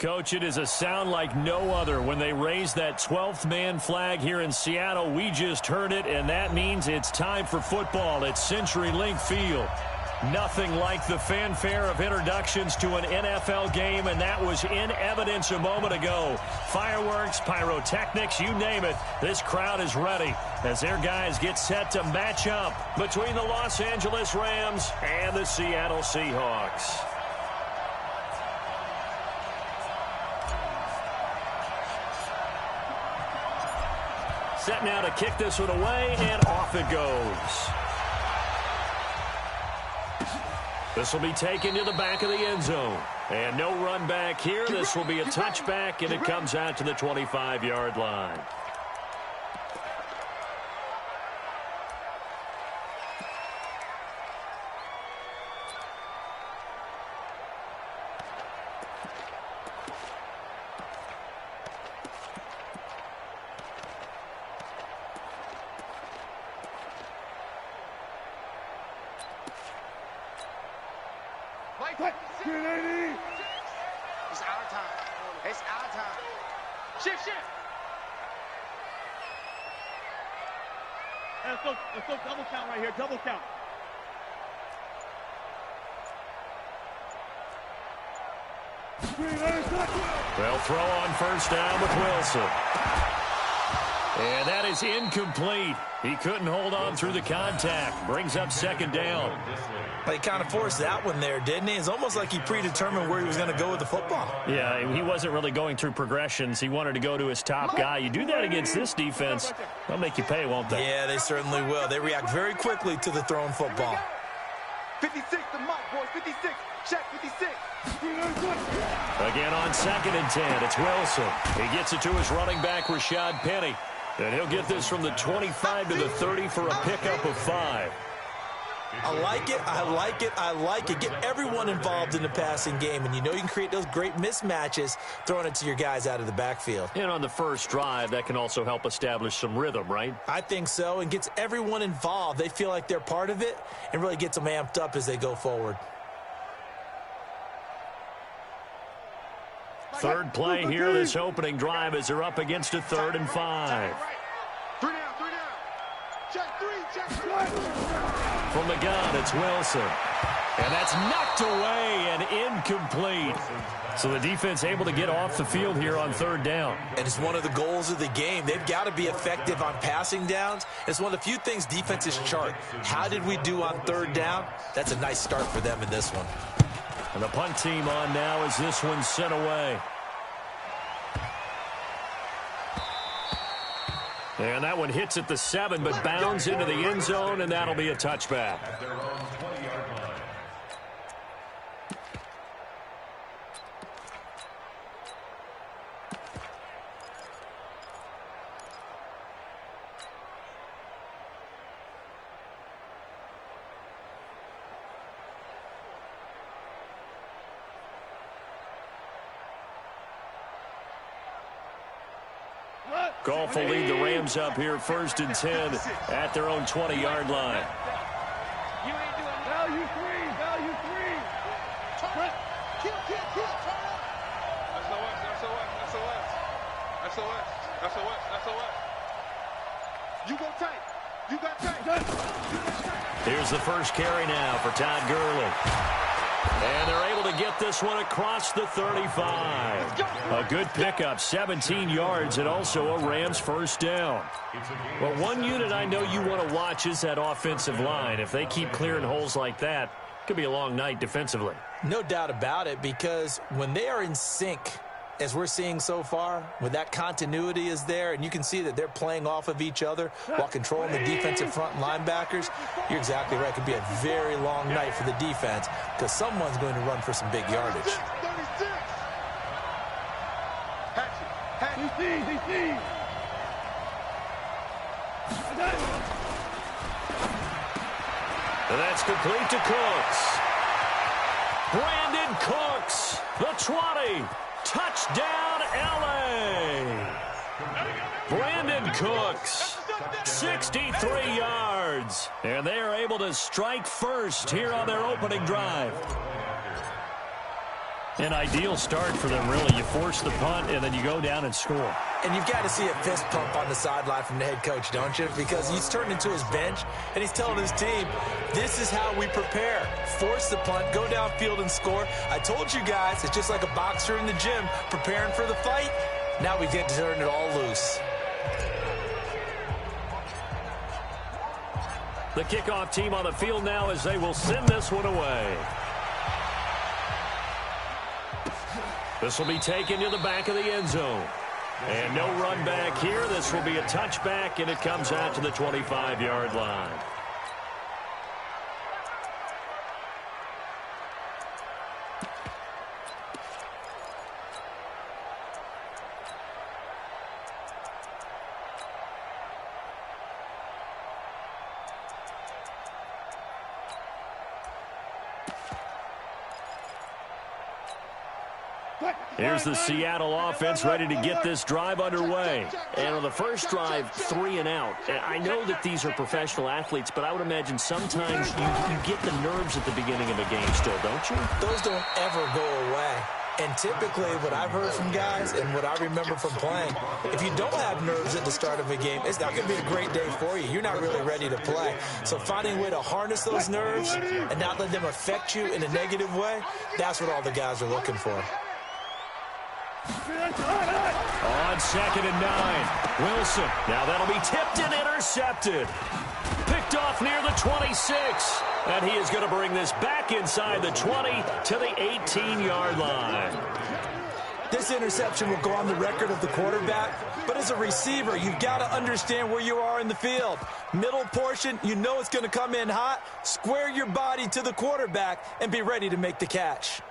Coach, it is a sound like no other when they raise that 12th man flag here in Seattle. We just heard it, and that means it's time for football at CenturyLink Field. Nothing like the fanfare of introductions to an NFL game, and that was in evidence a moment ago. Fireworks, pyrotechnics, you name it. This crowd is ready as their guys get set to match up between the Los Angeles Rams and the Seattle Seahawks. Set now to kick this one away, and off it goes. This will be taken to the back of the end zone. And no run back here. This will be a touchback, and it comes out to the 25-yard line. It's our time. It's our time. Shift. Let's go double count right here. Double count. They'll throw on first down with Wilson. And that is incomplete. He couldn't hold on through the contact. Brings up second down. He kind of forced that one there, didn't he? It's almost like he predetermined where he was going to go with the football. Yeah, he wasn't really going through progressions. He wanted to go to his top guy. You do that against this defense, they'll make you pay, won't they? Yeah, they certainly will. They react very quickly to the thrown football. 56, the mark, boys. 56. Check 56. Again on 2nd and 10, it's Wilson. He gets it to his running back, Rashad Penny. And he'll get this from the 25 to the 30 for a pickup of 5. I like it. Get everyone involved in the passing game, and you know you can create those great mismatches throwing it to your guys out of the backfield. And on the first drive, that can also help establish some rhythm, right? I think so, and gets everyone involved. They feel like they're part of it and really gets them amped up as they go forward. Third play here, this opening drive, as they're up against a 3rd and 5. 3 down. Check 3. From the gun, it's Wilson. And that's knocked away and incomplete. So the defense able to get off the field here on 3rd down. And it's one of the goals of the game. They've got to be effective on passing downs. It's one of the few things defenses chart. How did we do on 3rd down? That's a nice start for them in this one. And the punt team on now as this one's sent away. And that one hits at the 7, but bounds into the end zone, and that'll be a touchback. Goff will lead the Rams up here 1st and 10 at their own 20-yard line. You ain't doing value 3. SOS. You go tight. You got tight. Here's the first carry now for Todd Gurley. And they're able to get this one across the 35. A good pickup, 17 yards, and also a Rams first down. Well, one unit I know you want to watch is that offensive line. If they keep clearing holes like that, it could be a long night defensively. No doubt about it, because when they are in sync, as we're seeing so far, when that continuity is there, and you can see that they're playing off of each other while controlling the defensive front linebackers, you're exactly right. It could be a very long night for the defense because someone's going to run for some big yardage. 36. And that's complete to Cooks. Brandon Cooks, the 20. Touchdown, L.A. Brandon Cooks, 63 yards. And they are able to strike first here on their opening drive. An ideal start for them, really. You force the punt, and then you go down and score. And you've got to see a fist pump on the sideline from the head coach, don't you? Because he's turned into his bench, and he's telling his team, this is how we prepare. Force the punt, go downfield and score. I told you guys, it's just like a boxer in the gym preparing for the fight. Now we get to turn it all loose. The kickoff team on the field now as they will send this one away. This will be taken to the back of the end zone. And no run back here. This will be a touchback, and it comes out to the 25-yard line. Here's the Seattle offense ready to get this drive underway. And on the first drive, 3 and out. I know that these are professional athletes, but I would imagine sometimes you get the nerves at the beginning of a game still, don't you? Those don't ever go away. And typically what I've heard from guys and what I remember from playing, if you don't have nerves at the start of a game, it's not going to be a great day for you. You're not really ready to play. So finding a way to harness those nerves and not let them affect you in a negative way, that's what all the guys are looking for. On 2nd and 9, Wilson. Now that'll be tipped and intercepted. Picked off near the 26. And he is going to bring this back inside the 20 to the 18-yard line. This interception will go on the record of the quarterback, but as a receiver, you've got to understand where you are in the field. Middle portion, you know it's going to come in hot. Square your body to the quarterback and be ready to make the catch.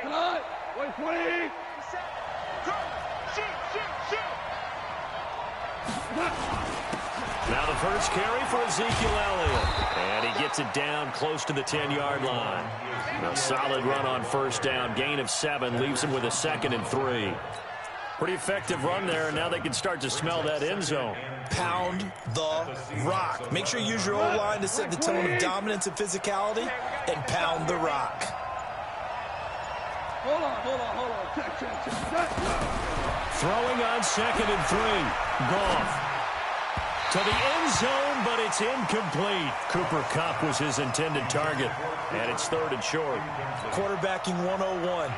Come on. 120. Now the first carry for Ezekiel Elliott. And he gets it down close to the 10-yard line. A solid run on first down. Gain of 7 leaves him with a 2nd and 3. Pretty effective run there, and now they can start to smell that end zone. Pound the rock. Make sure you use your O-line to set the tone of dominance and physicality, and pound the rock. Hold on. Check. Throwing on 2nd and 3. Goff. To the end zone, but it's incomplete. Cooper Kupp was his intended target, and it's 3rd and short. Quarterbacking 101.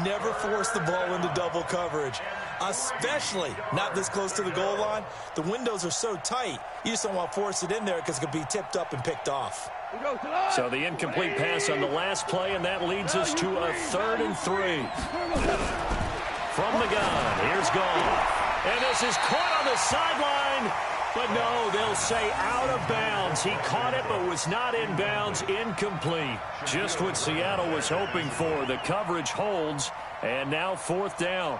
Never force the ball into double coverage, especially not this close to the goal line. The windows are so tight, you just don't want to force it in there because it could be tipped up and picked off. So the incomplete pass on the last play, and that leads us to a 3rd and 3. From the gun, here's Goff. And this is caught on the sideline. But no, they'll say out of bounds. He caught it but was not in bounds. Incomplete. Just what Seattle was hoping for. The coverage holds, and now 4th down.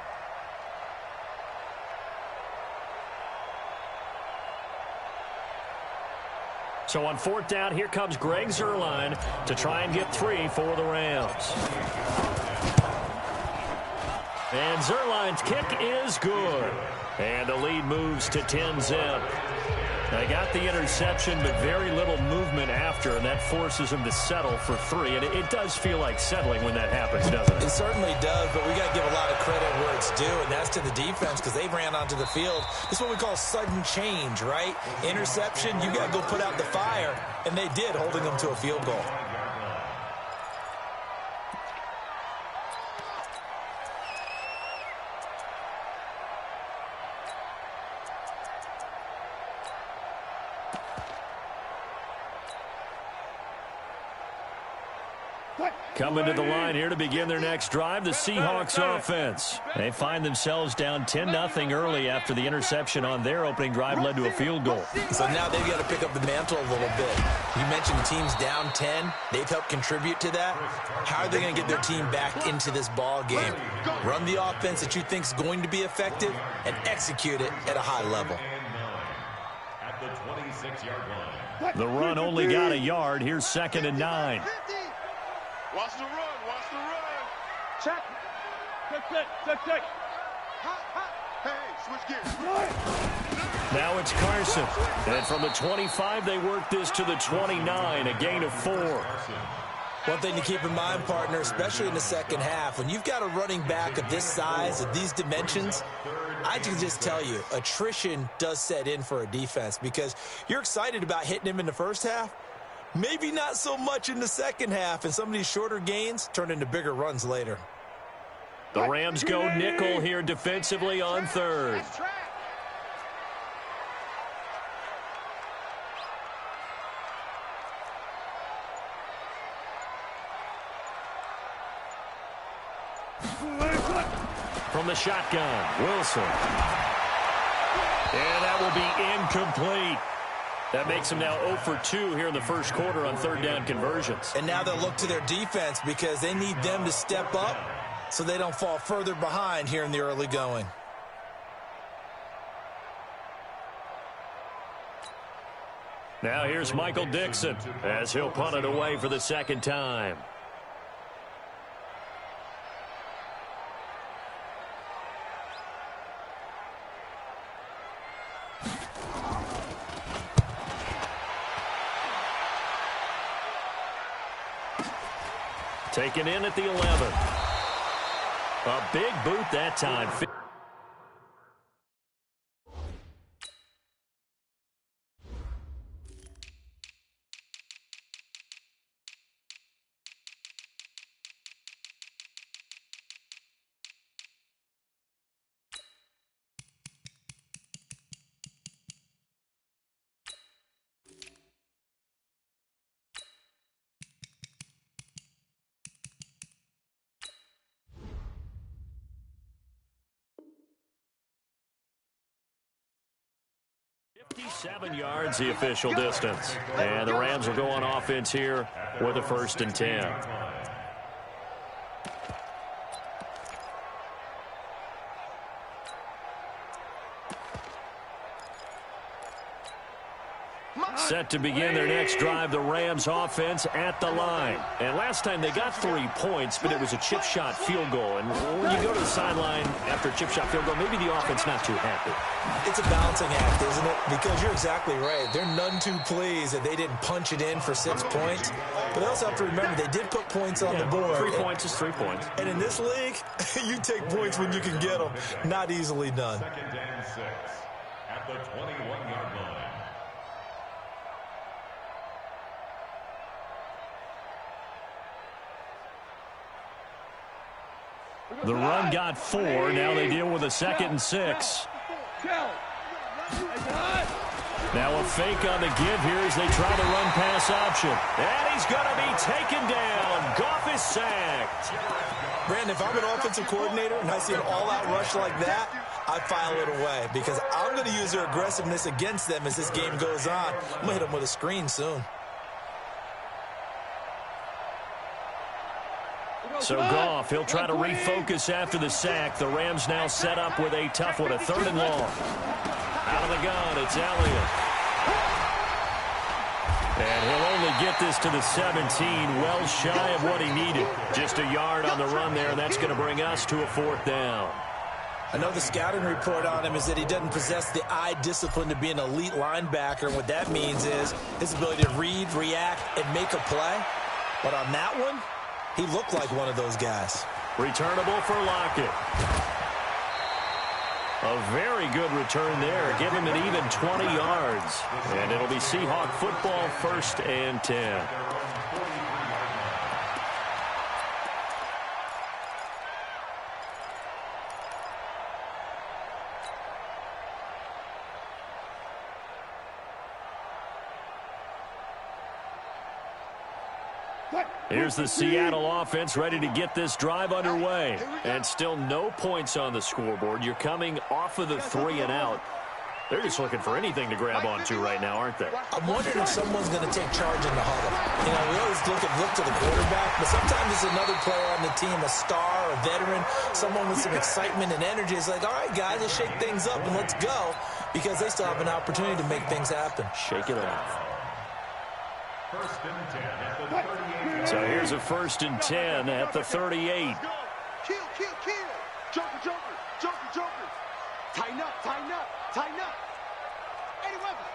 So on 4th down, here comes Greg Zuerlein to try and get 3 for the Rams. And Zuerlein's kick is good. And the lead moves to 10-zip. They got the interception, but very little movement after, and that forces them to settle for 3. And it does feel like settling when that happens, doesn't it? It certainly does, but we got to give a lot of credit where it's due, and that's to the defense because they ran onto the field. This is what we call sudden change, right? Interception, you got to go put out the fire, and they did, holding them to a field goal. Coming to the line here to begin their next drive, the Seahawks offense. They find themselves down 10-0 early after the interception on their opening drive led to a field goal. So now they've got to pick up the mantle a little bit. You mentioned teams down 10. They've helped contribute to that. How are they going to get their team back into this ball game? Run the offense that you think is going to be effective and execute it at a high level. At the 26-yard line. The run only got a yard. Here's 2nd and 9. Watch the run. Check. Hey, switch gears. Now it's Carson. And from the 25, they work this to the 29, a gain of 4. One thing to keep in mind, partner, especially in the second half, when you've got a running back of this size, of these dimensions, I can just tell you, attrition does set in for a defense because you're excited about hitting him in the first half, maybe not so much in the second half, and some of these shorter gains turn into bigger runs later. The Rams go nickel here defensively on third. From the shotgun, Wilson. And that will be incomplete. That makes them now 0 for 2 here in the first quarter on third down conversions. And now they'll look to their defense because they need them to step up so they don't fall further behind here in the early going. Now here's Michael Dixon as he'll punt it away for the second time. Taken in at the 11. A big boot that time. Seven yards, the official distance. And the Rams will go on offense here with a 1st and 10. Set to begin their next drive, the Rams offense at the line. And last time they got 3 points, but it was a chip shot field goal. And when you go to the sideline after a chip shot field goal, maybe the offense not too happy. It's a balancing act, isn't it? Because you're exactly right. They're none too pleased that they didn't punch it in for 6 points. But they also have to remember they did put points on the board. 3 points is 3 points. And in this league, you take points when you can get them. Not easily done. 2nd and 6 at the 21-yard line. The run got 4. Now they deal with a 2nd and 6. Now a fake on the give here as they try the run pass option. And he's going to be taken down. Goff is sacked. Brandon, if I'm an offensive coordinator and I see an all-out rush like that, I file it away because I'm going to use their aggressiveness against them as this game goes on. I'm going to hit them with a screen soon. So Goff, he'll try to refocus after the sack. The Rams now set up with a tough one, a 3rd and long. Out of the gun, it's Elliott. And he'll only get this to the 17, well shy of what he needed. Just a yard on the run there, and that's going to bring us to a 4th down. I know the scouting report on him is that he doesn't possess the eye discipline to be an elite linebacker. What that means is his ability to read, react, and make a play. But on that one, he looked like one of those guys. Returnable for Lockett. A very good return there. Give him an even 20 yards. And it'll be Seahawk football, 1st and 10. Here's the Seattle offense ready to get this drive underway. And still no points on the scoreboard. You're coming off of the 3 and out. They're just looking for anything to grab onto right now, aren't they? I'm wondering if someone's going to take charge in the huddle. You know, we always look to the quarterback, but sometimes it's another player on the team, a star, a veteran, someone with some excitement and energy. It's like, all right, guys, let's shake things up and let's go, because they still have an opportunity to make things happen. Shake it off. 1st and 10 at the 38. So here's a 1st and 10 at the 38. Kill, kill, kill. Joker, joker, joker, joker. Tighten up, tighten up, tighten up. Eddie Weber.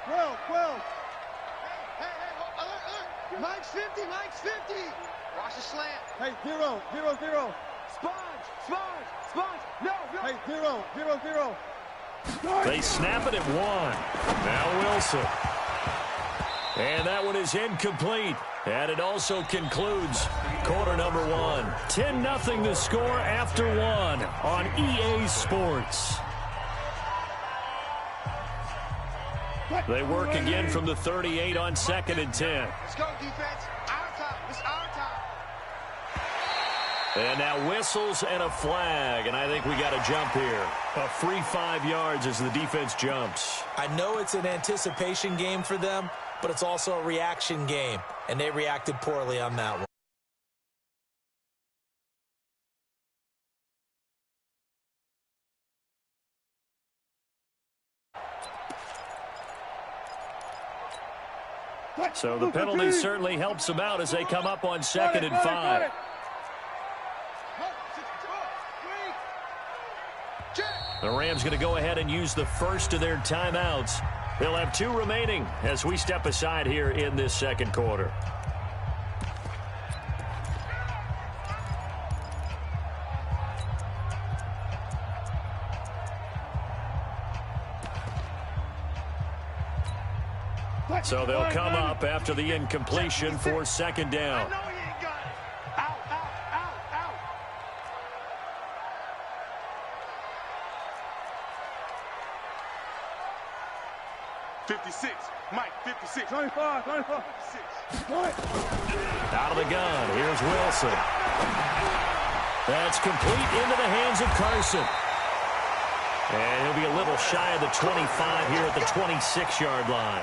12, 12. Hey, hey, hey. Mike's 50, Mike's 50. Watch the slant. Hey, 0, 0, 0. Sponge. No. Hey, 0, 0, 0. They snap it at 1. Now Wilson. And that one is incomplete. And it also concludes quarter number 1. 10-0 the score after 1 on EA Sports. They work again from the 38 on 2nd and 10. Let's go, defense. Our time. It's our time. And now whistles and a flag, and I think we got a jump here. A free 5 yards as the defense jumps. I know it's an anticipation game for them, but it's also a reaction game, and they reacted poorly on that one. So the penalty certainly helps them out as they come up on 2nd and 5. The Rams going to go ahead and use the first of their timeouts. They'll have 2 remaining as we step aside here in this second quarter. So they'll come up after the incompletion for 2nd down. 56. Mike, 56. 25, 25. 56. Out of the gun. Here's Wilson. That's complete into the hands of Carson. And he'll be a little shy of the 25 here at the 26-yard line.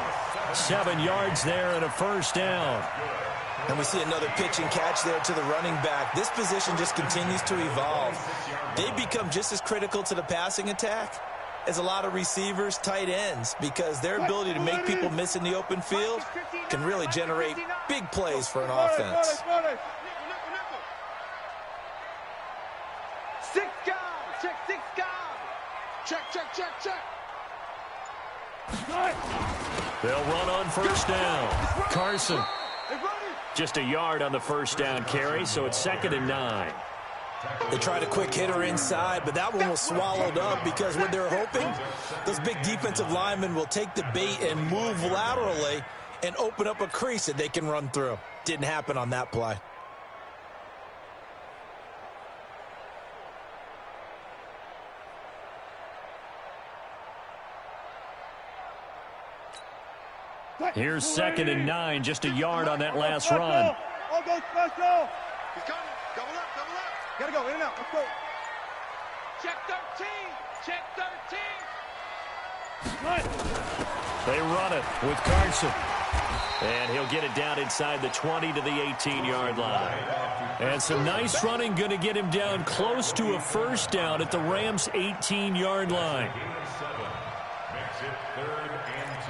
7 yards there and a first down. And we see another pitch and catch there to the running back. This position just continues to evolve. They become just as critical to the passing attack as a lot of receivers, tight ends, because their ability to make people miss in the open field can really generate big plays for an offense. 6 guys. Check 6 guys. Check. They'll run on first down. Carson. Just a yard on the first down carry, so it's 2nd and 9. They tried a quick hitter inside, but that one was swallowed up because what they're hoping, those big defensive linemen will take the bait and move laterally and open up a crease that they can run through. Didn't happen on that play. Here's 2nd and 9, just a yard on that last run. I'll go special. He's coming. Double up. Gotta go, in and out. Let's go. Check 13. Check 13. They run it with Carson. And he'll get it down inside the 20 to the 18-yard line. And some nice running going to get him down close to a first down at the Rams' 18-yard line. Makes it 3rd and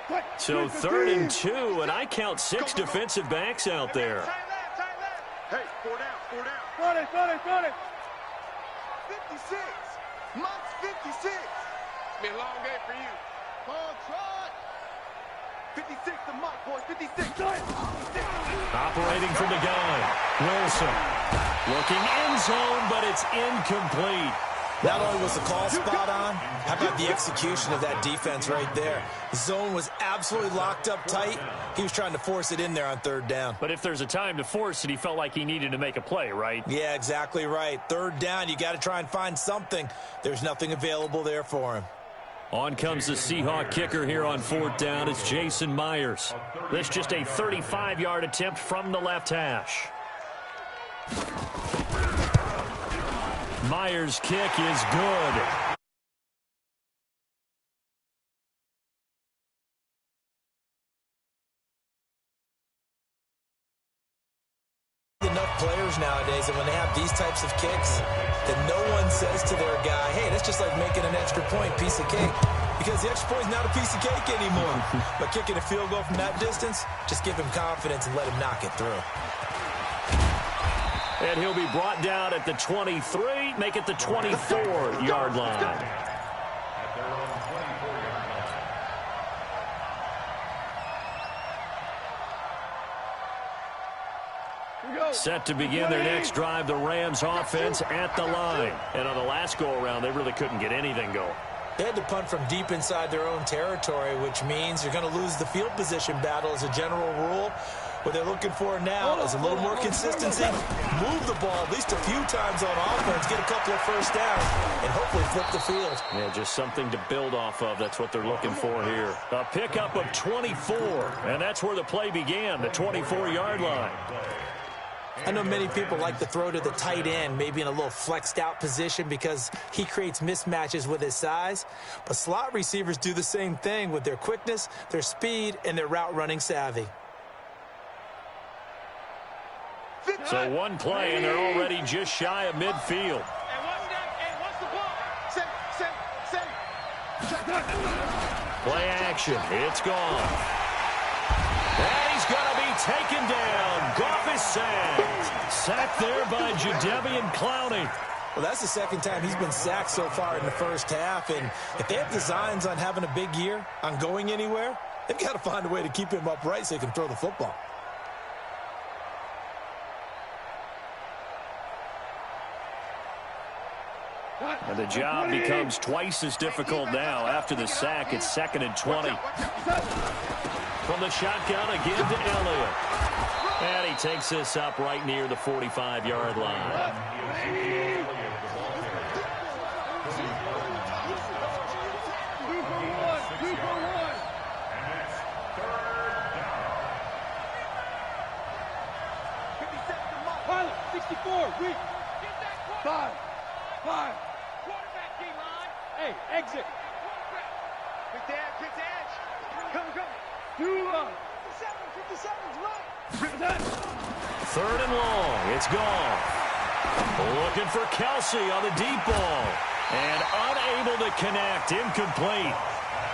2. So 3rd and 2, and I count 6 defensive backs out there. Hey, 4 down. 40. 56. Mike's 56. It's been a long day for you. Ball trot. 56 to Mike, boys. 56. Operating from the gun. Wilson. Looking end zone, but it's incomplete. Not only was the call spot on, how about the execution of that defense right there? The zone was absolutely locked up tight. He was trying to force it in there on 3rd down. But if there's a time to force it, he felt like he needed to make a play, right? Yeah, exactly right. 3rd down, you got to try and find something. There's nothing available there for him. On comes the Seahawk kicker here on 4th down. It's Jason Myers. This just a 35-yard attempt from the left hash. Myers' kick is good. Enough players nowadays that when they have these types of kicks, that no one says to their guy, hey, that's just like making an extra point, piece of cake. Because the extra point is not a piece of cake anymore. But kicking a field goal from that distance, just give him confidence and let him knock it through. And he'll be brought down at the 23, make it the 24-yard line. At their own 24-yard Set to begin their next drive, the Rams offense at the line. And on the last go-around, they really couldn't get anything going. They had to punt from deep inside their own territory, which means you're going to lose the field position battle as a general rule. What they're looking for now is a little more consistency, move the ball at least a few times on offense, get a couple of first downs, and hopefully flip the field. Yeah, just something to build off of. That's what they're looking for here. A pickup of 24, and that's where the play began, the 24-yard line. I know many people like to throw to the tight end, maybe in a little flexed out position because he creates mismatches with his size. But slot receivers do the same thing with their quickness, their speed, and their route running savvy. So one play, and they're already just shy of midfield. Play action. It's gone. And he's going to be taken down. Goff is sacked. Sacked there by Jadeveon Clowney. Well, that's the second time he's been sacked so far in the first half. And if they have designs on having a big year, on going anywhere, they've got to find a way to keep him upright so he can throw the football. And the job becomes twice as difficult now. After the sack, it's 2nd and 20. From the shotgun again to Elliott. And he takes this up right near the 45-yard line. Five. Quarterback key line. Hey, exit. Big dad, quick edge. Come. 57's right. 3rd and long. It's gone. Looking for Kelsey on the deep ball. And unable to connect. Incomplete.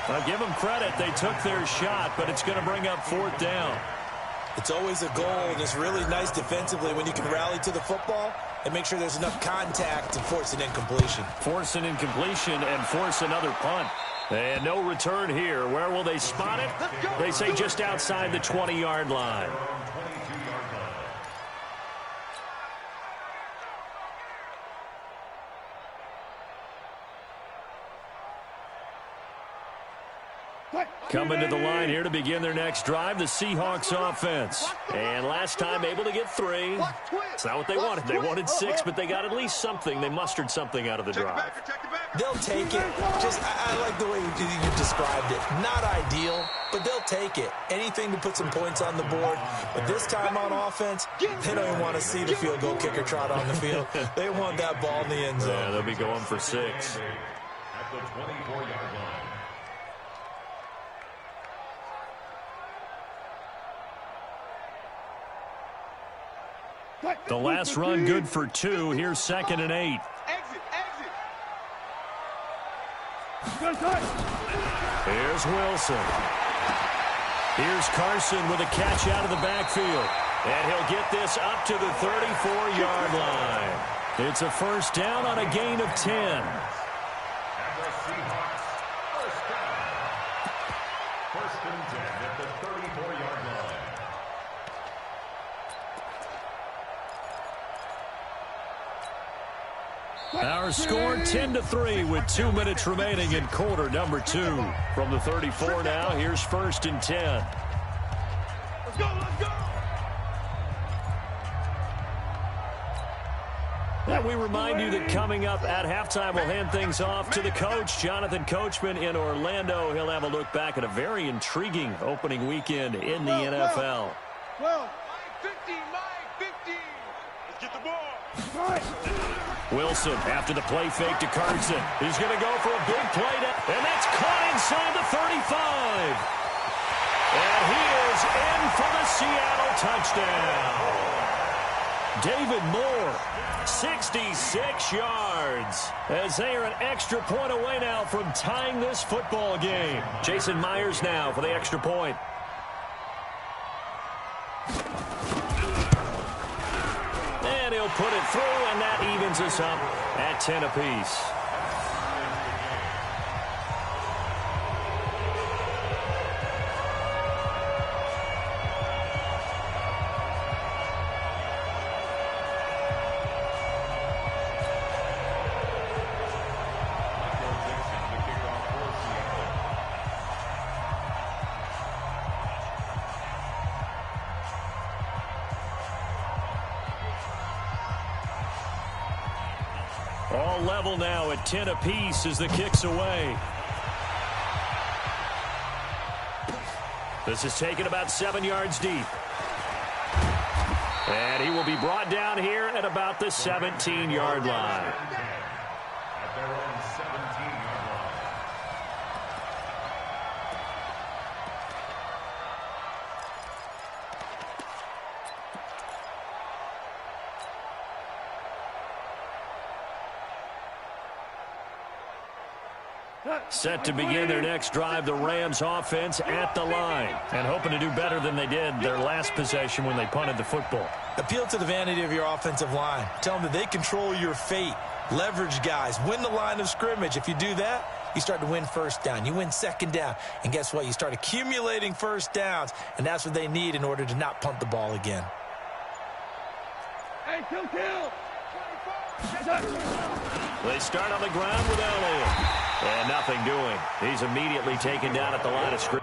I'll give them credit. They took their shot, but it's going to bring up 4th down. It's always a goal, and it's really nice defensively when you can rally to the football and make sure there's enough contact to force an incompletion. Force an incompletion and force another punt. And no return here. Where will they spot it? They say just outside the 20-yard line. Coming to the line here to begin their next drive, the Seahawks offense. And last time able to get 3. It's not what they wanted. They wanted 6, but they got at least something. They mustered something out of the drive. They'll take it. I like the way you described it. Not ideal, but they'll take it. Anything to put some points on the board. But this time on offense, they don't even want to see the field goal kicker trot on the field. They want that ball in the end zone. Yeah, they'll be going for 6. At the 24-yard line. The last run good for 2. Here's 2nd and 8. Exit. Here's Wilson. Here's Carson with a catch out of the backfield. And he'll get this up to the 34-yard line. It's a first down on a gain of 10. And the Seahawks, first down. 1st and 10 at the 34-yard line. Our score 10-3 with 2 minutes remaining in quarter number 2. From the 34 now, here's 1st and 10. Let's go. And we remind you that coming up at halftime, we'll hand things off to the coach, Jonathan Coachman in Orlando. He'll have a look back at a very intriguing opening weekend in the NFL. Well, 15, Mike, 15. Let's get the ball. Wilson, after the play fake to Carson, he's going to go for a big play, and that's caught inside the 35. And he is in for the Seattle touchdown. David Moore, 66 yards, as they are an extra point away now from tying this football game. Jason Myers now for the extra point. And he'll put it through, and that evens us up at 10 apiece. all level now at 10 apiece as the kick's away. This is taken about 7 yards deep. And he will be brought down here at about the 17-yard line. At their own 17-yard line. Set to begin their next drive, the Rams offense at the line. And hoping to do better than they did their last possession when they punted the football. Appeal to the vanity of your offensive line. Tell them that they control your fate. Leverage guys. Win the line of scrimmage. If you do that, you start to win first down. You win second down. And guess what? You start accumulating first downs. And that's what they need in order to not punt the ball again. Hey, kill. They start on the ground with Elliott. And nothing doing. He's immediately taken down at the line of scrimmage.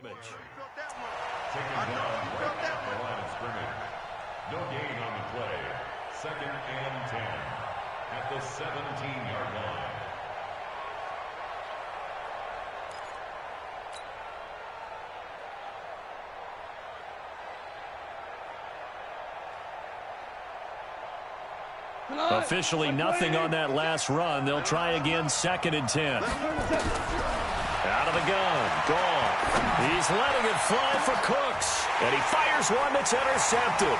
Taken down right at the line of scrimmage. No gain on the play. 2nd and 10 at the 17-yard line. Officially nothing on that last run. They'll try again, 2nd and 10. Out of the gun, gone. He's letting it fly for Cooks. And he fires one that's intercepted.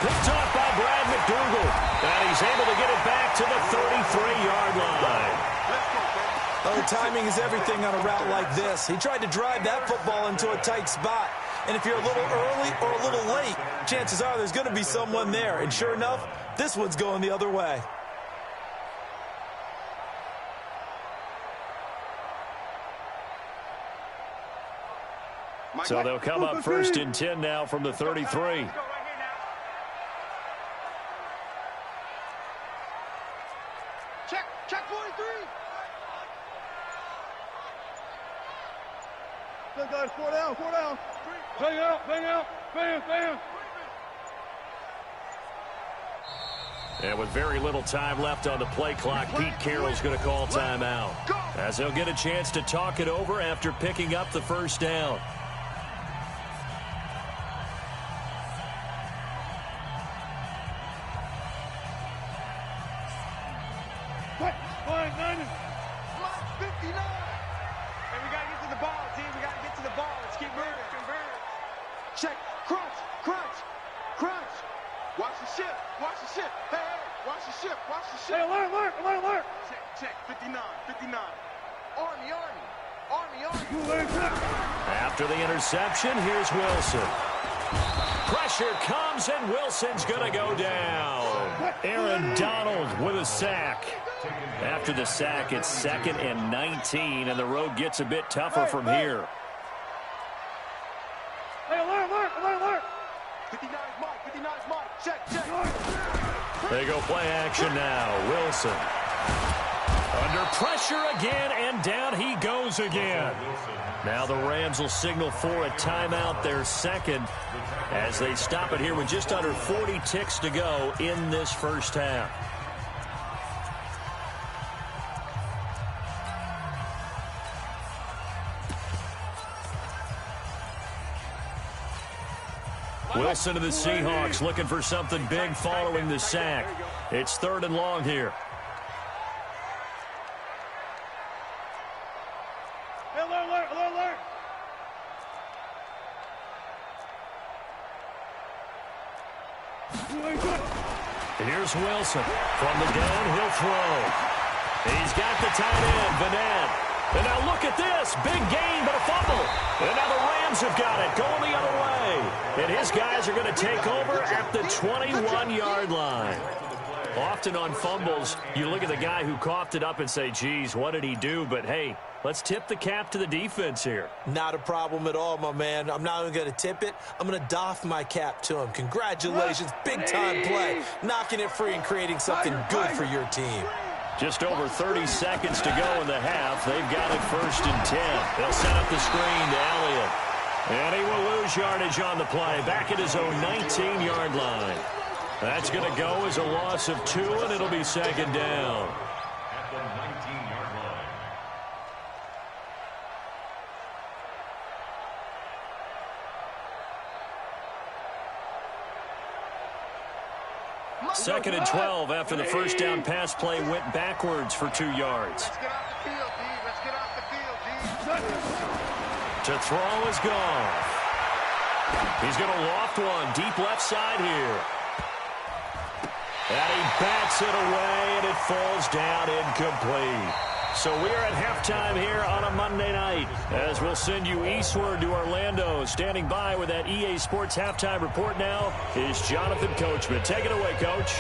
Picked off by Brad McDougal. And he's able to get it back to the 33-yard line. Oh, timing is everything on a route like this. He tried to drive that football into a tight spot. And if you're a little early or a little late, chances are there's going to be someone there. And sure enough, this one's going the other way. So they'll come up 1st and 10 now from the 33. Check 43. Good guys, 4 down. Bang out. Bam. And with very little time left on the play clock, Pete Carroll's going to call timeout, as he'll get a chance to talk it over after picking up the first down. Check, crunch. Watch the ship. Hey, watch the ship. Hey, alert. Check, 59. Army. After the interception, here's Wilson. Pressure comes, and Wilson's going to go down. Aaron Donald with a sack. After the sack, it's 2nd and 19, and the road gets a bit tougher from here. Hey, alert. 59's Mike. Check. They go play action now. Wilson under pressure again, and down he goes again. Now the Rams will signal for a timeout, their 2nd, as they stop it here with just under 40 ticks to go in this first half. Wilson to the Seahawks looking for something big following the sack. It's 3rd and long here. Alert. Here's Wilson from the gun. He'll throw. He's got the tight end, Vanette. And now look at this. Big gain, but a fumble. And now the Rams have got it, going the other way. And his guys are going to take over at the 21-yard line. Often on fumbles, you look at the guy who coughed it up and say, geez, what did he do? But, hey, let's tip the cap to the defense here. Not a problem at all, my man. I'm not even going to tip it. I'm going to doff my cap to him. Congratulations, big-time play. Knocking it free and creating something good for your team. Just over 30 seconds to go in the half. They've got it 1st and 10. They'll set up the screen to Elliott. And he will lose yardage on the play. Back at his own 19-yard line. That's going to go as a loss of 2, and it'll be 2nd down. At the 19-yard line. 2nd and 12 after the first down pass play went backwards for 2 yards. Let's get off the field, D. Let's get off the field, D. To throw is Goff. He's going to loft one deep left side here. And he bats it away, and it falls down incomplete. So we are at halftime here on a Monday night, as we'll send you eastward to Orlando. Standing by with that EA Sports halftime report now is Jonathan Coachman. Take it away, Coach.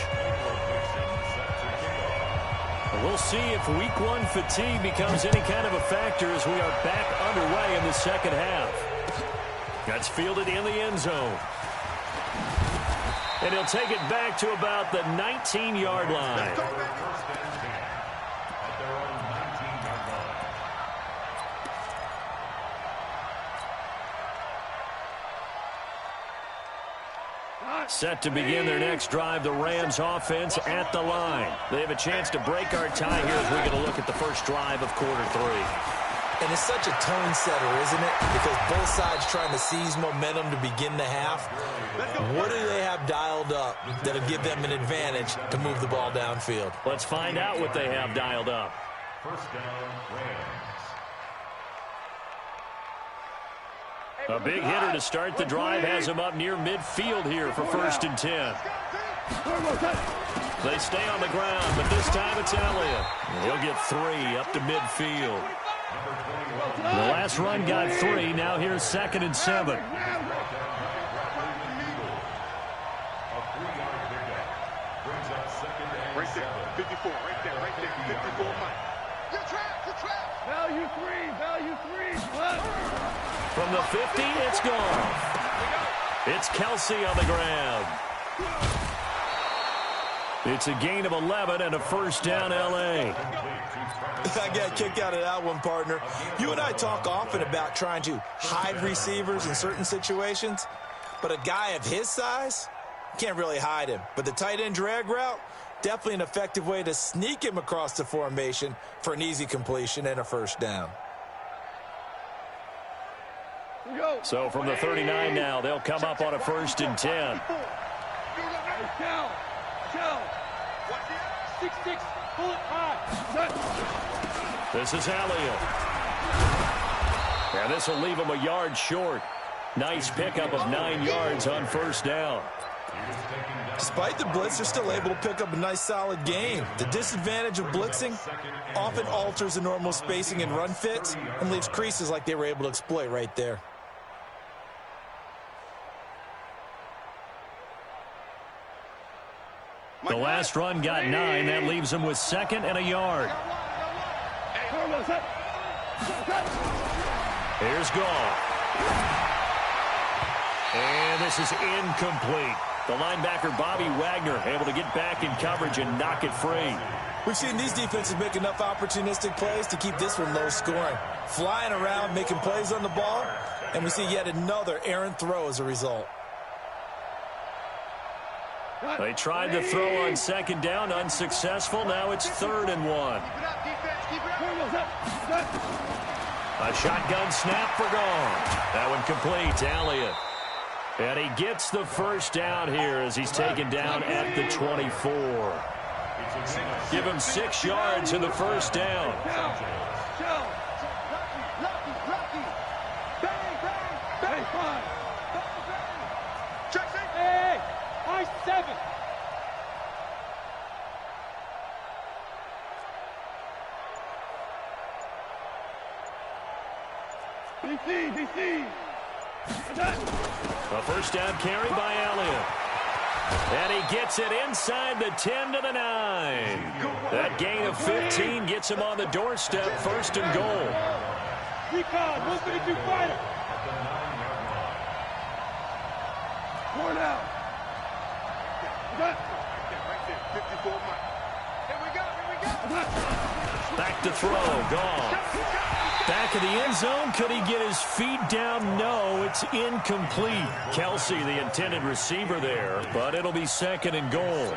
We'll see if Week 1 fatigue becomes any kind of a factor as we are back underway in the second half. That's fielded in the end zone. And he'll take it back to about the 19-yard line. Set to begin their next drive, the Rams offense at the line. They have a chance to break our tie here as we get a look at the first drive of quarter 3. And it's such a tone setter, isn't it? Because both sides trying to seize momentum to begin the half. What do they have dialed up that'll give them an advantage to move the ball downfield? Let's find out what they have dialed up. First down, Rams. A big hitter to start the drive has him up near midfield here for 1st and 10. They stay on the ground, but this time it's Elliott. He'll get 3 up to midfield. The last run got 3. Now here's 2nd and 7. Right there, 54, right there, 54, Mike. You're trapped. Value 3. From the 50, it's gone. It's Kelsey on the ground. It's a gain of 11 and a 1st down, L.A. I got kicked out of that one, partner. You and I talk often about trying to hide receivers in certain situations, but a guy of his size, can't really hide him. But the tight end drag route, definitely an effective way to sneak him across the formation for an easy completion and a 1st down. So from the 39 now, they'll come up on a 1st and 10. Shell. 6-6, pull it high. This is Elliott. And this will leave him a yard short. Nice pickup of 9 yards on 1st down. Despite the blitz, they're still able to pick up a nice solid gain. The disadvantage of blitzing often alters the normal spacing and run fits and leaves creases like they were able to exploit right there. The last run got 9. That leaves him with 2nd and a yard. Here's Goff. And this is incomplete. The linebacker, Bobby Wagner, able to get back in coverage and knock it free. We've seen these defenses make enough opportunistic plays to keep this one low scoring. Flying around, making plays on the ball, and we see yet another errant throw as a result. They tried to throw on 2nd down, unsuccessful. Now it's 3rd and 1. A shotgun snap for Goff. That one complete to Elliott. And he gets the 1st down here as he's taken down at the 24. Give him 6 yards in the 1st down. Hey, high 7. A first down carry by Elliott. And he gets it inside the 10 to the 9. That gain of 15 gets him on the doorstep, first and goal. Recon, 152 fighter. One out. Right there, 54 Mike. Here we go. Back to throw, gone. Back of the end zone, could he get his feet down? No, it's incomplete. Kelsey, the intended receiver there, but it'll be second and goal.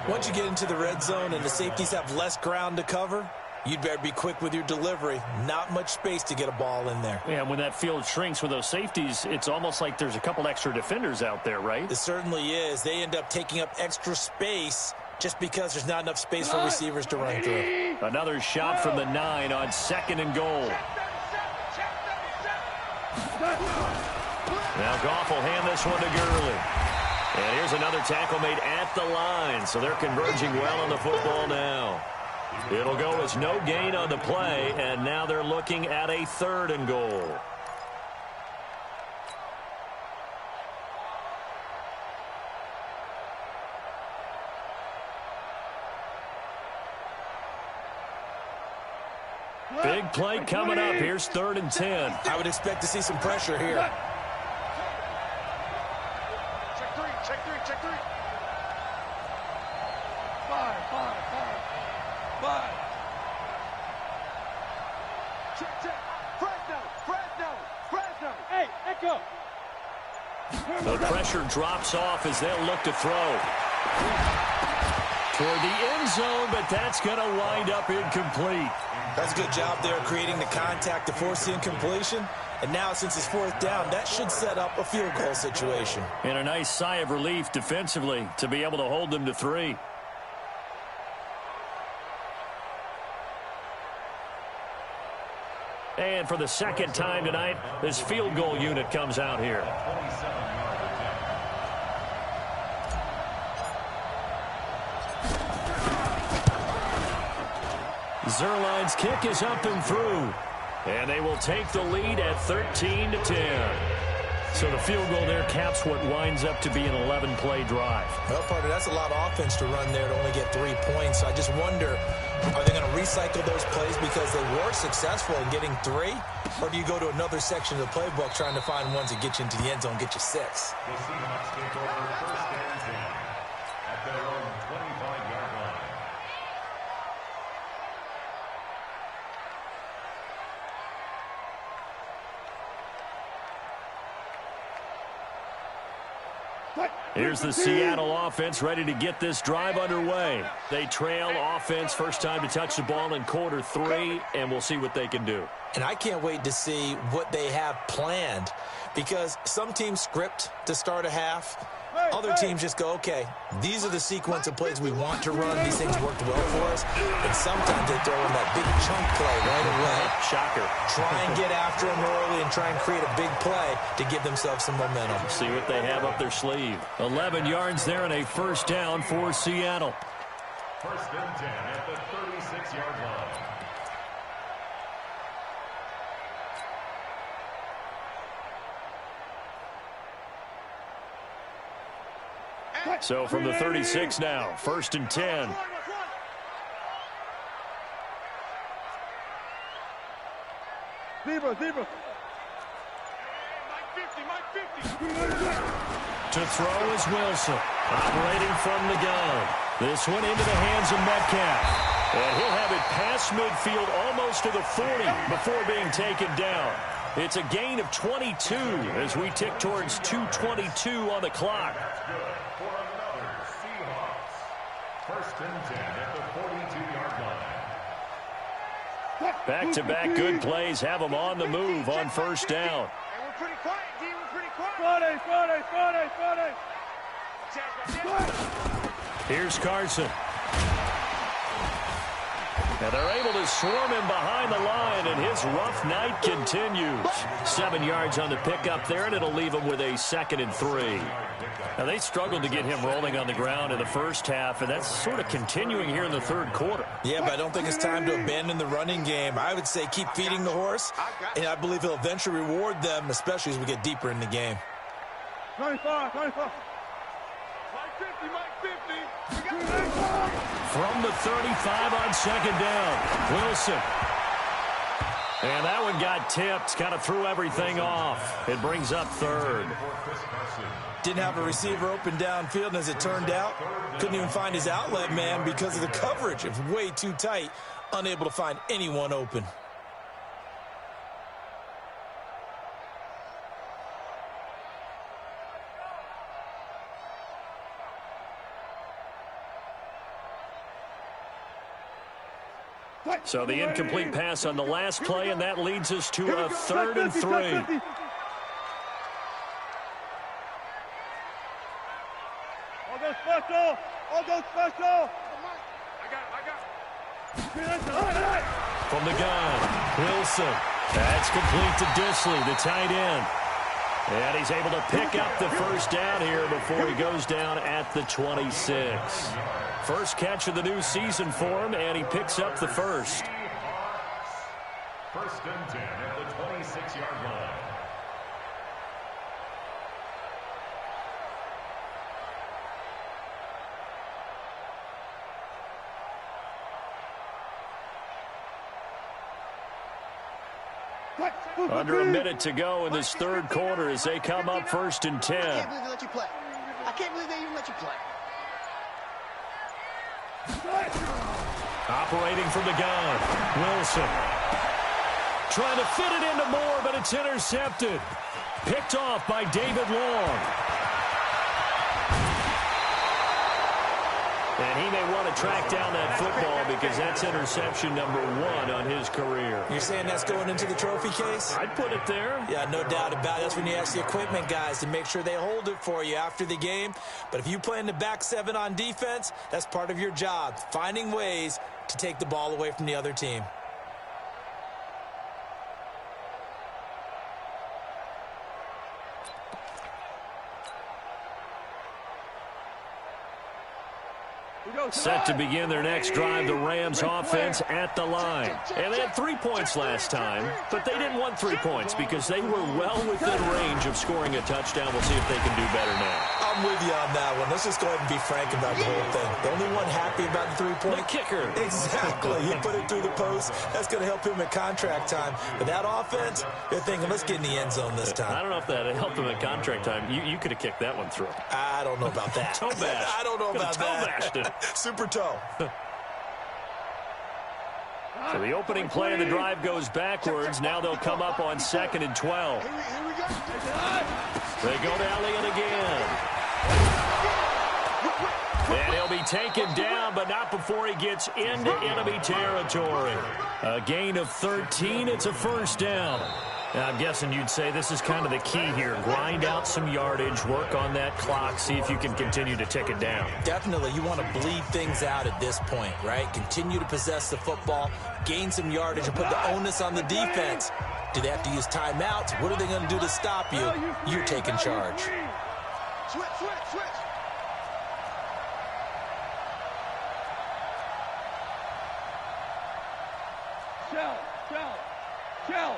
Once you get into the red zone and the safeties have less ground to cover, you'd better be quick with your delivery. Not much space to get a ball in there. Yeah, when that field shrinks with those safeties, it's almost like there's a couple extra defenders out there, right? It certainly is. They end up taking up extra space just because there's not enough space for receivers to run through. Another shot from the 9 on second and goal. Now Goff will hand this one to Gurley. And here's another tackle made at the line, so they're converging well on the football now. It'll go as no gain on the play, and now they're looking at a third and goal. Big play coming up. Here's 3rd and 10. I would expect to see some pressure here. Check three. 5. Check. Fresno. Hey, Echo. The pressure drops off as they'll look to throw. Toward the end zone, but that's going to wind up incomplete. That's a good job there creating the contact to force the incompletion. And now, since it's 4th down, that should set up a field goal situation. And a nice sigh of relief defensively to be able to hold them to 3. And for the second time tonight, this field goal unit comes out here. Zerline's kick is up and through. And they will take the lead at 13-10. So the field goal there caps what winds up to be an 11-play drive. Well, partner, that's a lot of offense to run there to only get 3 points. So I just wonder, are they going to recycle those plays because they were successful in getting 3? Or do you go to another section of the playbook trying to find ones that get you into the end zone, get you 6? The Seahawks take over 1st and 10 at their own 25-yard line. Here's the Seattle offense ready to get this drive underway. They trail offense, first time to touch the ball in quarter 3, and we'll see what they can do. And I can't wait to see what they have planned, because some teams script to start a half. Other teams just go, okay, these are the sequence of plays we want to run. These things worked well for us. And sometimes they throw in that big chunk play right away. Shocker. Try and get after them early and try and create a big play to give themselves some momentum. See what they have up their sleeve. 11 yards there and a first down for Seattle. 1st and 10 at the 36-yard line. So from the 36 now, 1st and 10. Zebra. To throw is Wilson, operating from the gun. This one into the hands of Metcalf. And he'll have it past midfield almost to the 40 before being taken down. It's a gain of 22 as we tick towards 2:22 on the clock. That's good for another Seahawks. 1st and 10 at the 42-yard line. Back-to-back good plays have them on the move on first down. We're pretty quiet, D. We're pretty quiet. Friday. Here's Carson. And they're able to swarm him behind the line, and his rough night continues. 7 yards on the pickup there, and it'll leave him with a 2nd and 3. Now, they struggled to get him rolling on the ground in the first half, and that's sort of continuing here in the third quarter. Yeah, but I don't think it's time to abandon the running game. I would say keep feeding the horse, and I believe he'll eventually reward them, especially as we get deeper in the game. 25, 25. Mike 50, Mike 50. From the 35 on 2nd down, Wilson. And that one got tipped, kind of threw everything off. It brings up 3rd. Didn't have a receiver open downfield, and as it turned out, couldn't even find his outlet man because of the coverage. It was way too tight, unable to find anyone open. So the incomplete pass on the last play, and that leads us to a 3rd and 3. I'll go special. I'll go special. From the gun, Wilson. That's complete to Disley, the tight end. And he's able to pick up the first down here before he goes down at the 26. First catch of the new season for him, and he picks up the first. 1st and 10 at the 26-yard line. Under a minute to go in this third quarter as they come up 1st and 10. I can't believe they let you play. I can't believe they even let you play. Operating from the gun, Wilson. Trying to fit it into Moore, but it's intercepted. Picked off by David Long. And he may want to track down that football because that's interception number 1 on his career. You're saying that's going into the trophy case? I'd put it there. Yeah, no doubt about it. That's when you ask the equipment guys to make sure they hold it for you after the game. But if you play in the back 7 on defense, that's part of your job, finding ways to take the ball away from the other team. Set to begin their next drive, the Rams offense at the line. And they had 3 points last time, but they didn't want 3 points because they were well within range of scoring a touchdown. We'll see if they can do better now. I'm with you on that one. Let's just go ahead and be frank about the whole thing. The only one happy about the 3-point. The kicker. Exactly. He put it through the post. That's going to help him at contract time. But that offense, they're thinking, let's get in the end zone this time. I don't know if that helped him at contract time. You could have kicked that one through. I don't know about that. Toe bash. I don't know about that. Toe bashed it. Super toe. So the opening play of the drive goes backwards. Now they'll come up on 2nd and 12. They go to Elliott again. And he'll be taken down, but not before he gets into enemy territory. A gain of 13. It's a 1st down. Now, I'm guessing you'd say this is kind of the key here. Grind out some yardage, work on that clock, see if you can continue to tick it down. Definitely. You want to bleed things out at this point, right? Continue to possess the football, gain some yardage, and put the onus on the defense. Do they have to use timeouts? What are they going to do to stop you? You're taking charge. Switch, switch, switch. Shell, shell, shell.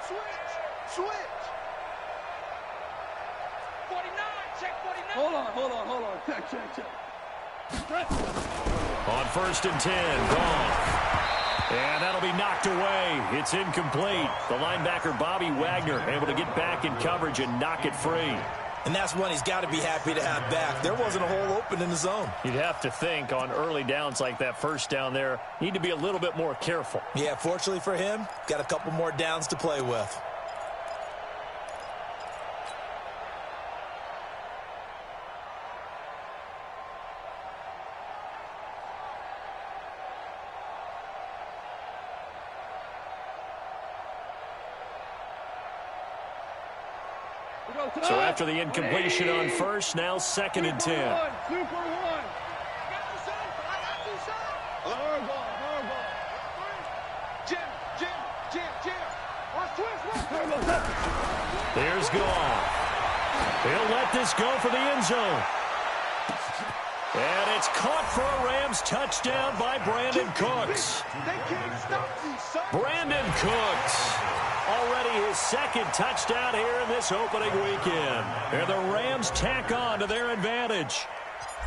Switch, switch. 49, check 49. Hold on. Check. On 1st and 10, gone. And that'll be knocked away. It's incomplete. The linebacker, Bobby Wagner, able to get back in coverage and knock it free. And that's one he's got to be happy to have back. There wasn't a hole open in the zone. You'd have to think on early downs like that 1st down there, need to be a little bit more careful. Yeah, fortunately for him, got a couple more downs to play with. So after the incompletion on 1st, now 2nd and 10. Super one. Here's Goff. He'll let this go for the end zone. And it's caught for a Rams touchdown by Brandon Cooks. Brandon Cooks, already his second touchdown here in this opening weekend. And the Rams tack on to their advantage.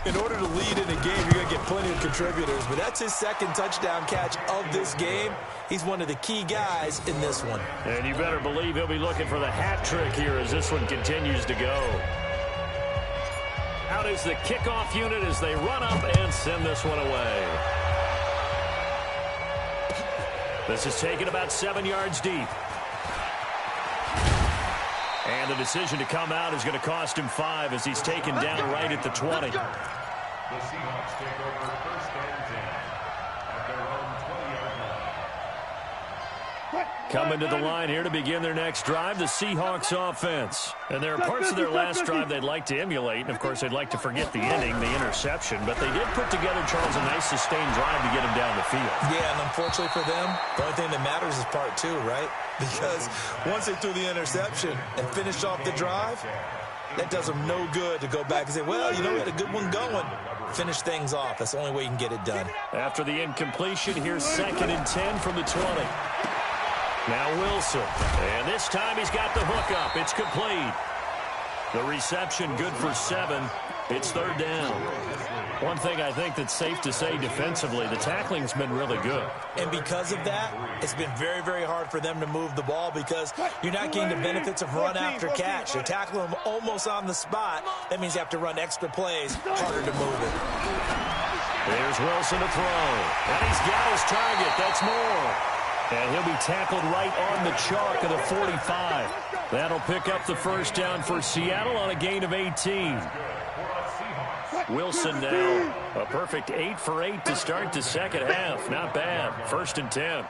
In order to lead in a game, you're going to get plenty of contributors, but that's his second touchdown catch of this game. He's one of the key guys in this one. And you better believe he'll be looking for the hat trick here as this one continues to go. Out is the kickoff unit as they run up and send this one away. This is taken about 7 yards deep. And the decision to come out is going to cost him 5 as he's taken down right at the 20. The Seahawks take over first and 10 at their own 20-yard line. Coming to the line here to begin their next drive, the Seahawks offense. And there are parts of their last drive they'd like to emulate. And, of course, they'd like to forget the inning, the interception. But they did put together, Charles, a nice sustained drive to get him down the field. Yeah, and unfortunately for them, the only thing that matters is part 2, right? Because once they threw the interception and finished off the drive, that does them no good to go back and say, well, you know, we had a good one going. Finish things off. That's the only way you can get it done. After the incompletion, here's 2nd and 10 from the 20. Now Wilson. And this time he's got the hook up. It's complete. The reception good for 7. It's 3rd down. One thing I think that's safe to say defensively, the tackling's been really good. And because of that, it's been very, very hard for them to move the ball because you're not getting the benefits of run after catch. You're tackling them almost on the spot. That means you have to run extra plays, harder to move it. There's Wilson to throw. And he's got his target. That's more. And he'll be tackled right on the chalk of the 45. That'll pick up the first down for Seattle on a gain of 18. Wilson now a perfect 8 for 8 to start the second half. Not bad. 1st and 10.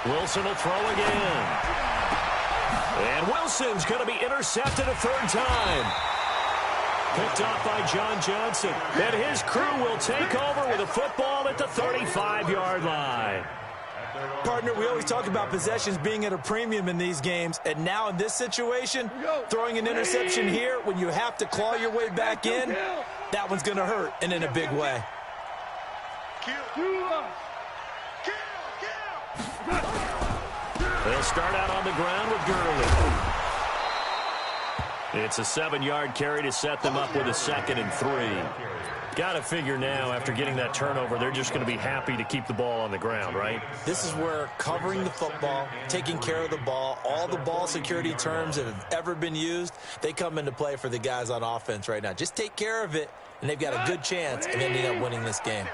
Wilson will throw again. And Wilson's going to be intercepted a 3rd time. Picked off by John Johnson. And his crew will take over with a football at the 35-yard line. Partner, we always talk about possessions being at a premium in these games. And now in this situation, throwing an interception here when you have to claw your way back in, that one's going to hurt, and in a big way. They'll start out on the ground with Gurley. It's a 7-yard carry to set them up with a 2nd and 3. Got to figure now, after getting that turnover, they're just going to be happy to keep the ball on the ground, right? This is where covering the football, taking care of the ball, all the ball security terms that have ever been used, they come into play for the guys on offense right now. Just take care of it, and they've got a good chance of ending up winning this game.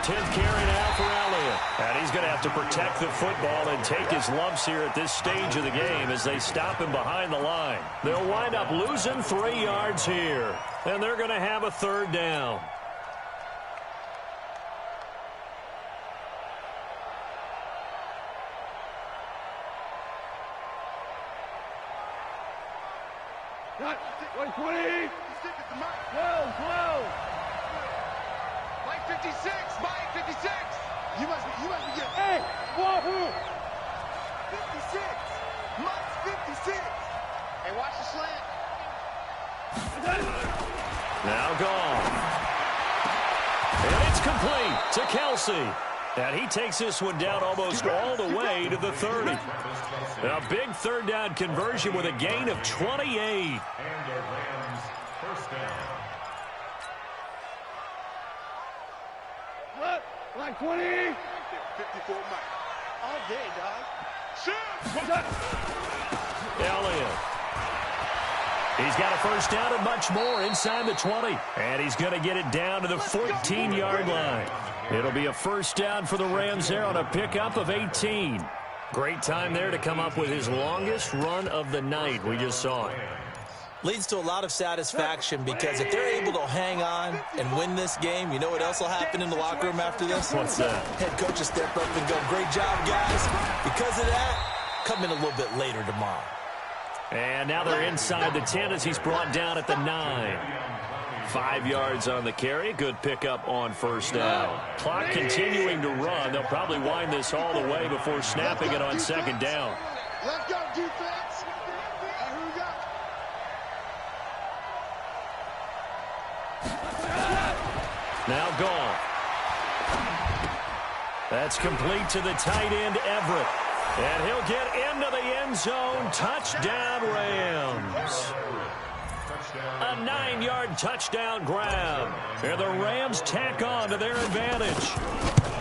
10th carry now for Elliott. And he's going to have to protect the football and take his lumps here at this stage of the game as they stop him behind the line. They'll wind up losing 3 yards here. And they're going to have a 3rd down. Got 20. 12. Mike 56. Mike 56. You must be getting. Hey, Wahoo! 56. Mike 56. Hey, watch the slant. Now gone. And it's complete to Kelsey. And he takes this one down almost all the way to the 30. A big 3rd down conversion with a gain of 28. And the Rams first down. What? Like 20? 54 Mike. All day, dog. Shoot! Elliott. He's got a first down and much more inside the 20. And he's going to get it down to the 14-yard line. It'll be a first down for the Rams there on a pickup of 18. Great time there to come up with his longest run of the night. We just saw it. Leads to a lot of satisfaction because if they're able to hang on and win this game, you know what else will happen in the locker room after this? What's that? Head coach will step up and go, great job, guys. Because of that, come in a little bit later tomorrow. And now they're inside the 10 as he's brought down at the 9. 5 yards on the carry. Good pickup on first down. Clock continuing to run. They'll probably wind this all the way before snapping it on second down. Let's go, defense. Here we go. Now gone. That's complete to the tight end, Everett. And he'll get into the end zone. Touchdown, Rams. A 9-yard touchdown grab. And the Rams tack on to their advantage.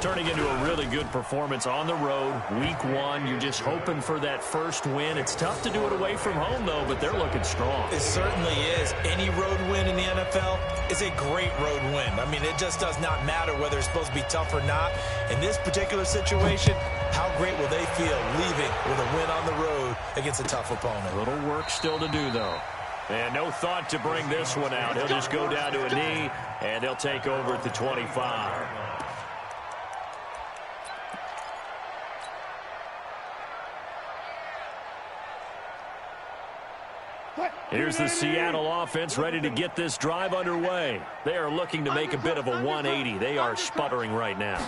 Turning into a really good performance on the road. Week 1, you're just hoping for that first win. It's tough to do it away from home, though, but they're looking strong. It certainly is. Any road win in the NFL is a great road win. I mean, it just does not matter whether it's supposed to be tough or not. In this particular situation, how great will they feel leaving with a win on the road against a tough opponent? A little work still to do, though. And no thought to bring this one out. He'll just go down to a knee, and he'll take over at the 25. Here's the Seattle offense ready to get this drive underway. They are looking to make a bit of a 180. They are sputtering right now.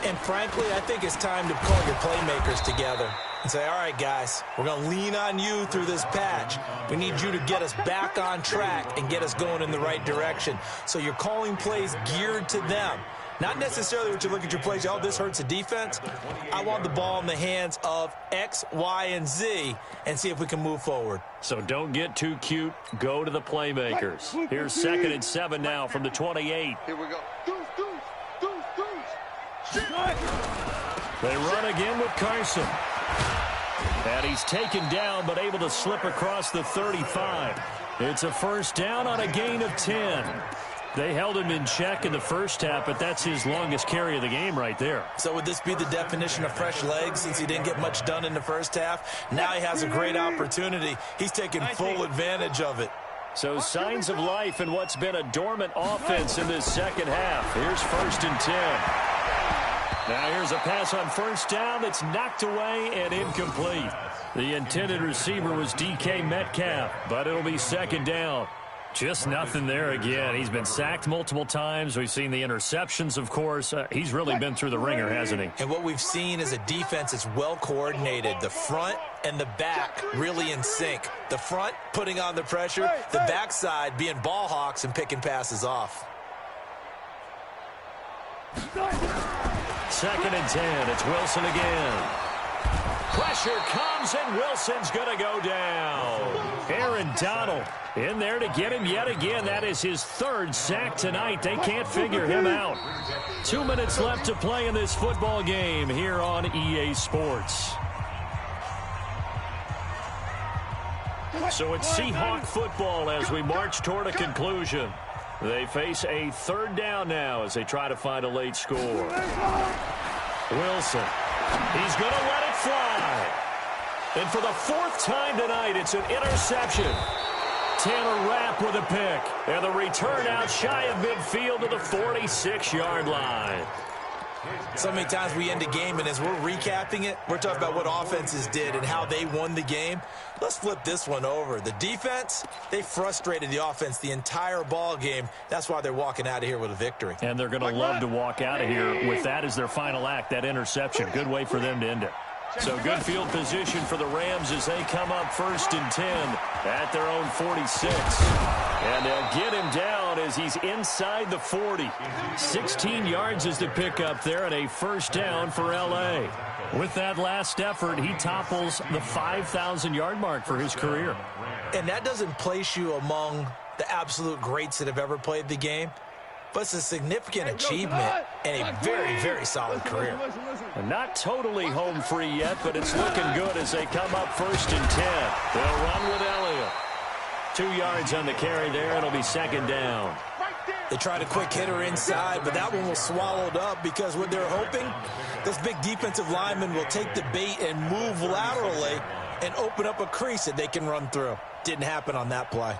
And frankly, I think it's time to call your playmakers together and say, all right, guys, we're going to lean on you through this patch. We need you to get us back on track and get us going in the right direction. So you're calling plays geared to them. Not necessarily what you look at your plays, oh, this hurts the defense. I want the ball in the hands of X, Y, and Z and see if we can move forward. So don't get too cute. Go to the playmakers. Here's 2nd and 7 now from the 28. Here we go. They run again with Carson. And he's taken down but able to slip across the 35. It's a first down on a gain of 10. They held him in check in the first half, but that's his longest carry of the game right there. So would this be the definition of fresh legs since he didn't get much done in the first half? Now he has a great opportunity. He's taking full advantage of it. So signs of life in what's been a dormant offense in this second half. Here's 1st and 10. Now here's a pass on first down that's knocked away and incomplete. The intended receiver was DK Metcalf, but it'll be 2nd down. Just nothing there again. He's been sacked multiple times. We've seen the interceptions, of course. He's really been through the ringer, hasn't he? And what we've seen is a defense that's well coordinated. The front and the back really in sync. The front putting on the pressure, the backside being ball hawks and picking passes off. 2nd and 10. It's Wilson again. Pressure comes, and Wilson's going to go down. Aaron Donald in there to get him yet again. That is his 3rd sack tonight. They can't figure him out. 2 minutes left to play in this football game here on EA Sports. So it's Seahawk football as we march toward a conclusion. They face a 3rd down now as they try to find a late score. Wilson. He's going to let it fly. And for the 4th time tonight, it's an interception. Taylor Rapp with a pick. And the return out shy of midfield to the 46-yard line. So many times we end a game, and as we're recapping it, we're talking about what offenses did and how they won the game. Let's flip this one over. The defense, they frustrated the offense the entire ball game. That's why they're walking out of here with a victory. And they're going to love to walk out of here with that as their final act, that interception. Good way for them to end it. So good field position for the Rams as they come up 1st and 10 at their own 46. And they'll get him down as he's inside the 40. 16 yards is the pickup there and a 1st down for L.A. With that last effort, he topples the 5,000-yard mark for his career. And that doesn't place you among the absolute greats that have ever played the game. But it's a significant achievement and a very, very solid career. And not totally home free yet, but it's looking good as they come up 1st and 10. They'll run with Elliott. 2 yards on the carry there. It'll be 2nd down. They tried a quick hitter inside, but that one was swallowed up because what they're hoping, this big defensive lineman will take the bait and move laterally and open up a crease that they can run through. Didn't happen on that play.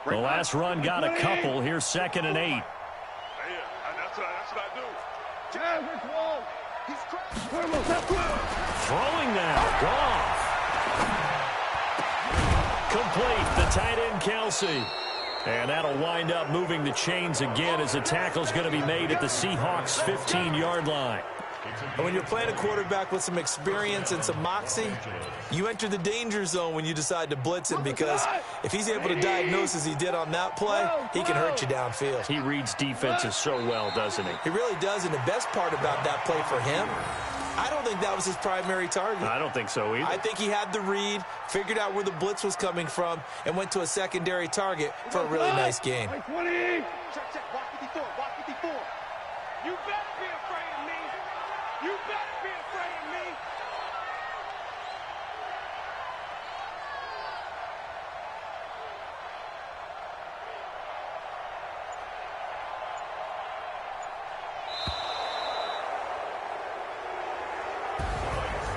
The last run got a couple. Here's 2nd and 8. Yeah, that's what I do. He's crashing. Throwing now. Goff. Complete. The tight end, Kelsey. And that'll wind up moving the chains again as the tackle's going to be made at the Seahawks' 15-yard line. And when you're playing a quarterback with some experience and some moxie, you enter the danger zone when you decide to blitz him, because if he's able to diagnose as he did on that play, he can hurt you downfield. He reads defenses so well, doesn't he? He really does, and the best part about that play for him, I don't think that was his primary target. I don't think so either. I think he had the read, figured out where the blitz was coming from, and went to a secondary target for a really nice game. Check, check. Watch 54. Watch 54. You better be afraid of me. You better be afraid of me.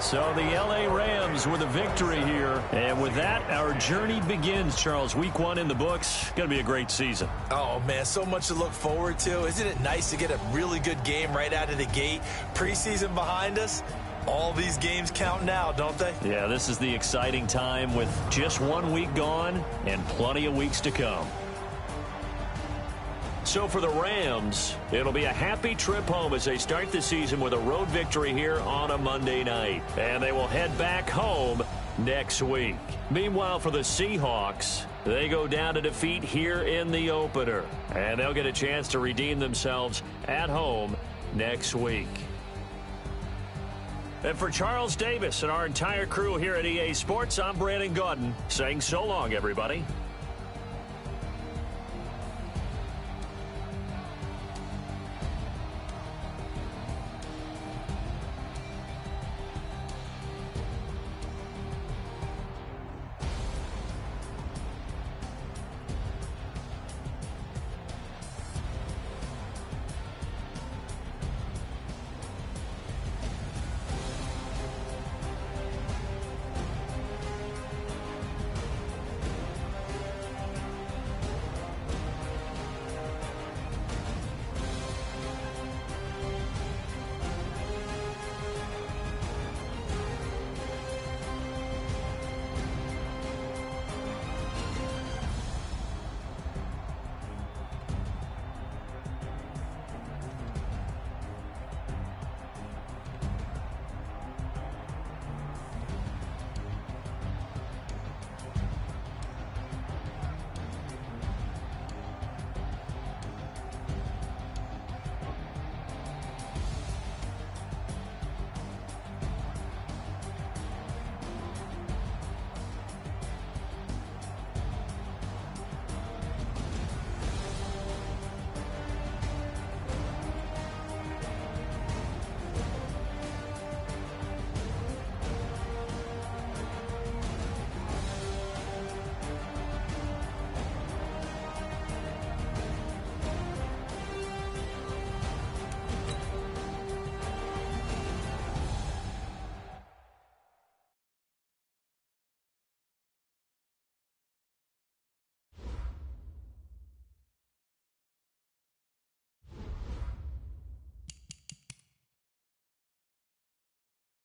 So the L.A. Rams with a victory here. And with that, our journey begins, Charles. Week 1 in the books. Going to be a great season. Oh, man, so much to look forward to. Isn't it nice to get a really good game right out of the gate? Preseason behind us. All these games count now, don't they? Yeah, this is the exciting time with just 1 week gone and plenty of weeks to come. So for the Rams, it'll be a happy trip home as they start the season with a road victory here on a Monday night. And they will head back home next week. Meanwhile, for the Seahawks, they go down to defeat here in the opener. And they'll get a chance to redeem themselves at home next week. And for Charles Davis and our entire crew here at EA Sports, I'm Brandon Gaudin saying so long, everybody.